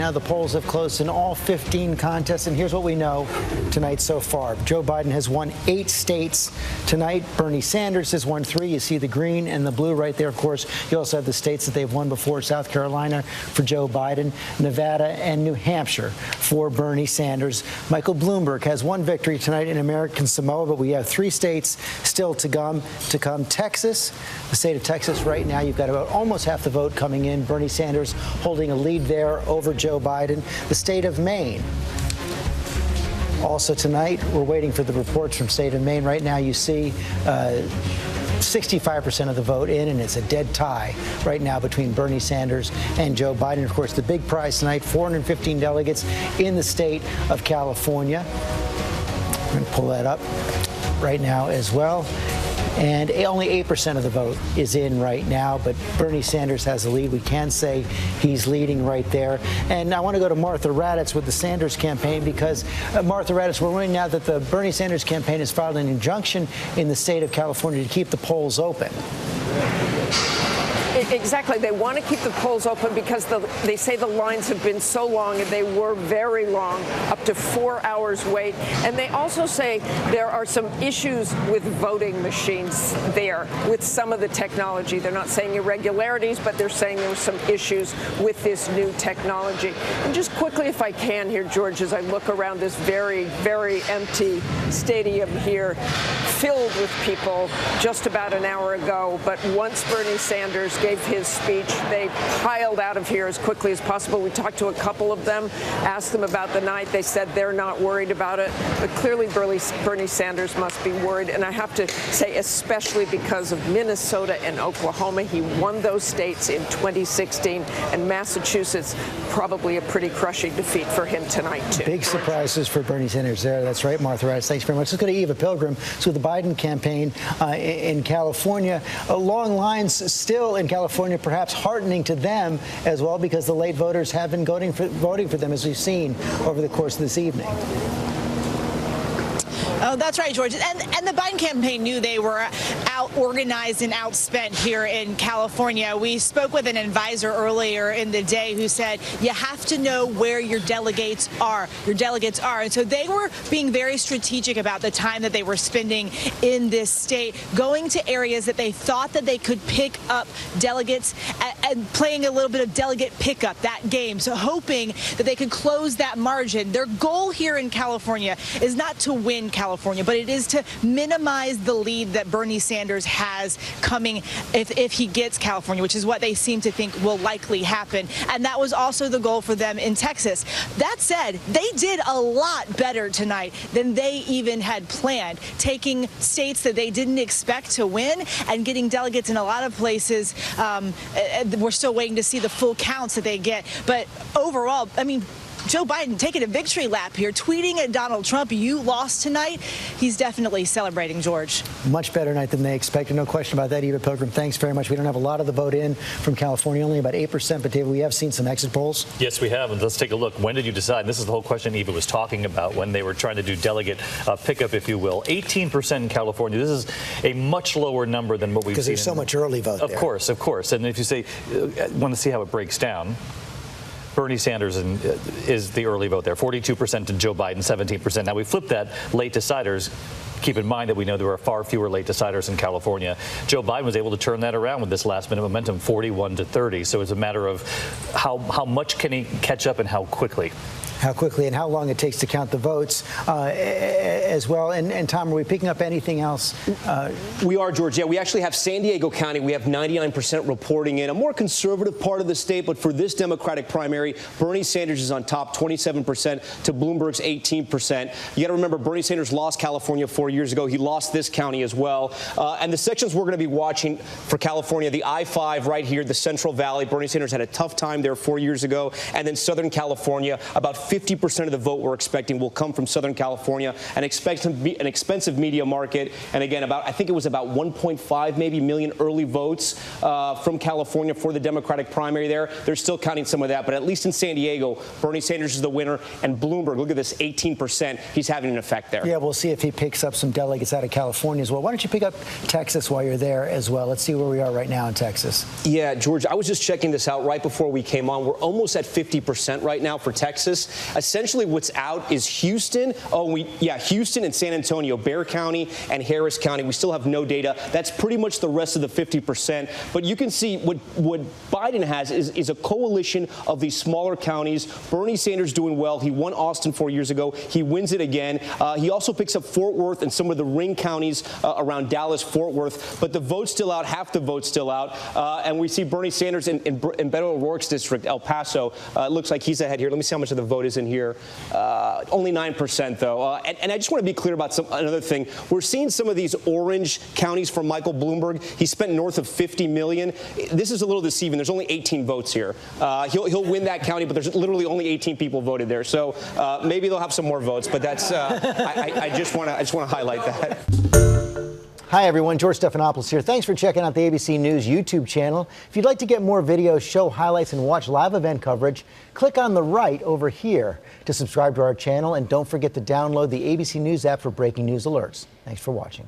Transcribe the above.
Now the polls have closed in all 15 contests, and here's what we know tonight so far. Joe Biden has won 8 states tonight. Bernie Sanders has won 3. You see the green and the blue right there, of course. You also have the states that they've won before: South Carolina for Joe Biden, Nevada, and New Hampshire for Bernie Sanders. Michael Bloomberg has 1 victory tonight in American Samoa, but we have 3 states still to come. Texas, the state of Texas right now, you've got about almost half the vote coming in. Bernie Sanders holding a lead there over Joe Biden. The state of Maine. Also tonight, we're waiting for the reports from state of Maine. Right now, you see 65% of the vote in, and it's a dead tie right now between Bernie Sanders and Joe Biden. Of course, the big prize tonight, 415 delegates in the state of California. I'm going to pull that up right now as well. And only 8% of the vote is in right now, but Bernie Sanders has the lead. We can say he's leading right there. And I want to go to Martha Raddatz with the Sanders campaign, because Martha Raddatz, we're learning now that the Bernie Sanders campaign has filed an injunction in the state of California to keep the polls open. Exactly. They want to keep the polls open because they say the lines have been so long, and they were very long, up to 4 hours wait. And they also say there are some issues with voting machines there with some of the technology. They're not saying irregularities, but they're saying there were some issues with this new technology. And just quickly, if I can here, George, as I look around this very, very empty stadium here, filled with people just about an hour ago. But once Bernie Sanders gave his speech, they piled out of here as quickly as possible. We talked to a couple of them, asked them about the night. They said they're not worried about it. But clearly Bernie Sanders must be worried. And I have to say, especially because of Minnesota and Oklahoma. He won those states in 2016. And Massachusetts, probably a pretty crushing defeat for him tonight, too. Big surprises for Bernie Sanders there. That's right, Martha Raddatz. Thanks very much. Let's go to Eva Pilgrim. So the Biden campaign in California, long lines still in California, perhaps heartening to them as well, because the late voters have been voting for them, as we've seen over the course of this evening. Oh, that's right, George. And the Biden campaign knew they were out-organized and outspent here in California. We spoke with an advisor earlier in the day who said you have to know where your delegates are. And so they were being very strategic about the time that they were spending in this state, going to areas that they thought that they could pick up delegates and playing a little bit of delegate pickup, that game. So hoping that they could close that margin. Their goal here in California is not to win California, but it is to minimize the lead that Bernie Sanders has coming if he gets California, which is what they seem to think will likely happen. And that was also the goal for them in Texas. That said, they did a lot better tonight than they even had planned, taking states that they didn't expect to win and getting delegates in a lot of places. We're still waiting to see the full counts that they get. But overall, I mean, Joe Biden taking a victory lap here, tweeting at Donald Trump, "You lost tonight." He's definitely celebrating, George. Much better night than they expected. No question about that. Eva Pilgrim, thanks very much. We don't have a lot of the vote in from California, only about 8%. But, David, we have seen some exit polls. Yes, we have. And let's take a look. When did you decide? This is the whole question Eva was talking about when they were trying to do delegate pickup, if you will. 18% in California. This is a much lower number than what we've seen. Because there's so much early vote there. Of course, of course. And if you say, want to see how it breaks down, Bernie Sanders is the early vote there, 42% to Joe Biden, 17%. Now, we flip that late deciders. Keep in mind that we know there are far fewer late deciders in California. Joe Biden was able to turn that around with this last-minute momentum, 41 to 30. So it's a matter of how much can he catch up and how quickly. How quickly and how long it takes to count the votes as well. And Tom, are we picking up anything else? We are, George. Yeah, we actually have San Diego County. We have 99% reporting in. A more conservative part of the state, but for this Democratic primary, Bernie Sanders is on top, 27% to Bloomberg's 18%. You got to remember, Bernie Sanders lost California 4 years ago. He lost this county as well. And the sections we're going to be watching for California, the I-5 right here, the Central Valley. Bernie Sanders had a tough time there 4 years ago. And then Southern California, about 50% of the vote we're expecting will come from Southern California, an expensive media market. And again, I think it was about 1.5 maybe million early votes from California for the Democratic primary there. They're still counting some of that, but at least in San Diego, Bernie Sanders is the winner, and Bloomberg, look at this, 18%. He's having an effect there. Yeah, we'll see if he picks up some delegates out of California as well. Why don't you pick up Texas while you're there as well? Let's see where we are right now in Texas. Yeah, George, I was just checking this out right before we came on. We're almost at 50% right now for Texas. Essentially, what's out is Houston. Houston and San Antonio, Bexar County and Harris County. We still have no data. That's pretty much the rest of the 50%. But you can see what Biden has is a coalition of these smaller counties. Bernie Sanders doing well. He won Austin 4 years ago. He wins it again. He also picks up Fort Worth and some of the ring counties around Dallas, Fort Worth. But the vote's still out, half the vote's still out. And we see Bernie Sanders in Beto O'Rourke's district, El Paso. It looks like he's ahead here. Let me see how much of the vote is in here. Only 9%, though. And I just want to be clear about another thing. We're seeing some of these orange counties from Michael Bloomberg. He spent north of $50 million. This is a little deceiving. There's only 18 votes here. He'll win that county, but there's literally only 18 people voted there. So maybe they'll have some more votes. But that's I just want to highlight that. Hi, everyone. George Stephanopoulos here. Thanks for checking out the ABC News YouTube channel. If you'd like to get more videos, show highlights, and watch live event coverage, click on the right over here to subscribe to our channel. And don't forget to download the ABC News app for breaking news alerts. Thanks for watching.